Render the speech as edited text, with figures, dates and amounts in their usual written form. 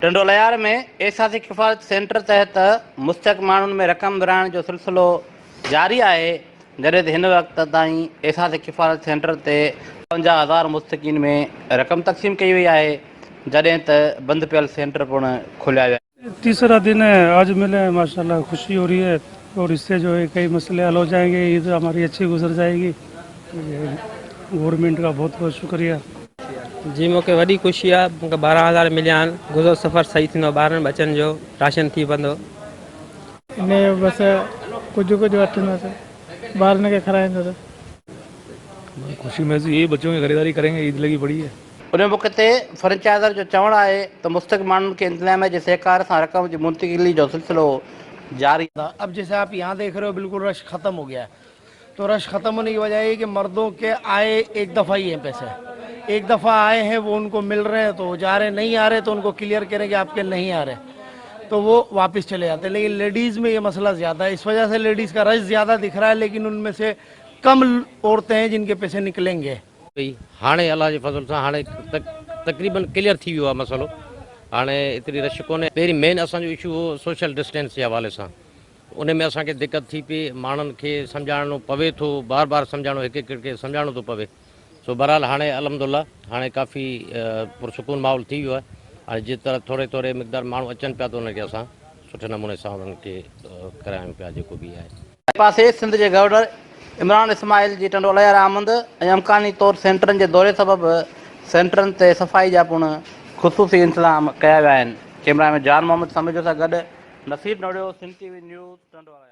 टंडोलयार में एहसासी किफ़ायत सेंटर तहत मुस्तक माण्हुनि में रक़म विराइण जो सिलसिलो जारी आहे, जॾहिं त हिन वक़्त ताईं एहसासी किफ़ायत सेंटर ते 52,000 मुस्तकीन में रक़म तक़सीम कई वई आहे, जॾहिं त बंदि पियल सेंटर पिणु खोलिया विया। तीसरा दिन है, आज मिले हैं, माशाल्लाह खुशी हो रही है और इससे जो है कई मसले हल हो जाएंगे, ईद हमारी अच्छी गुजर जाएगी। गवर्नमेंट का बहुत बहुत शुक्रिया जी। मूंखे वॾी ख़ुशी आहे, मूंखे 12,000 मिलिया आहिनि। गुज़र सफ़र सही थींदो, ॿारनि बचनि जो राशन थी पवंदो। इन बस कुछ वठंदासीं, ॿारनि खे खाराईंदासीं। खुशी महसूस, ये बच्चों की खरीदारी करेंगे, ईद लगी पड़ी है। उन मौक़े ते फ्रेंचाइज़र जो चवणु आहे त मुस्तक माण्हुनि खे इंतज़ामिया जे सहकार सां रक़म जी मुंतक़िली जो सिलसिलो जारी था। अब जैसे आप यहाँ देख रहे हो बिल्कुल रश ख़त्म हो गया है, तो रश ख़त्म होने की वजह है कि मर्दों के आए एक दफ़ा ही हैं, पैसे एक दफ़ा आए हैं वो उनको मिल रहे हैं, तो वो जा रहे, नहीं आ रहे तो उनको क्लियर करें कि आपके नहीं आ रहे, तो वो वापस चले जाते हैं। लेकिन लेडीज़ में ये मसला ज़्यादा है, इस वजह से लेडीज़ का रश ज़्यादा दिख रहा है, लेकिन उनमें से कम औरतें हैं जिनके पैसे निकलेंगे। हाणे अल्लाह जे फज़ल सां हाणे तक़रीबन क्लियर थी वियो आहे मसलो। हाणे एतिरी रश कोन्हे। पहिरीं मेन असांजो इशू हो सोशल डिस्टेंस जे हवाले सां, उन में असांखे दिक़त थी पई, माण्हुनि खे सम्झाइणो पवे थो, बार बार सम्झाइणो, हिकु हिकु खे सम्झाइणो थो पवे। सो बहरहाल हाणे अल्हम्दुलिल्लाह हाणे काफ़ी पुरसुकून माहौल थी वियो आहे। हाणे जिस तरह थोरे थोरे मिक़दार माण्हू अचनि पिया, त उनखे असां सुठे नमूने सां उन्हनि खे करायूं पिया जेको बि आहे। पासे सिंध जे गवर्नर इमरान इस्माइल जी टंडोलयार आमद ऐं अमकानी तौरु सेंटरनि जे दौरे सबबि सेंटरनि ते सफ़ाई जा पिणु ख़ुसूसी इंतज़ाम कया विया आहिनि। कैमरा में जान मोहम्मद समीजो सां गॾु नसीर नोड़ियो, सिंध TV न्यूज़ टंडोला।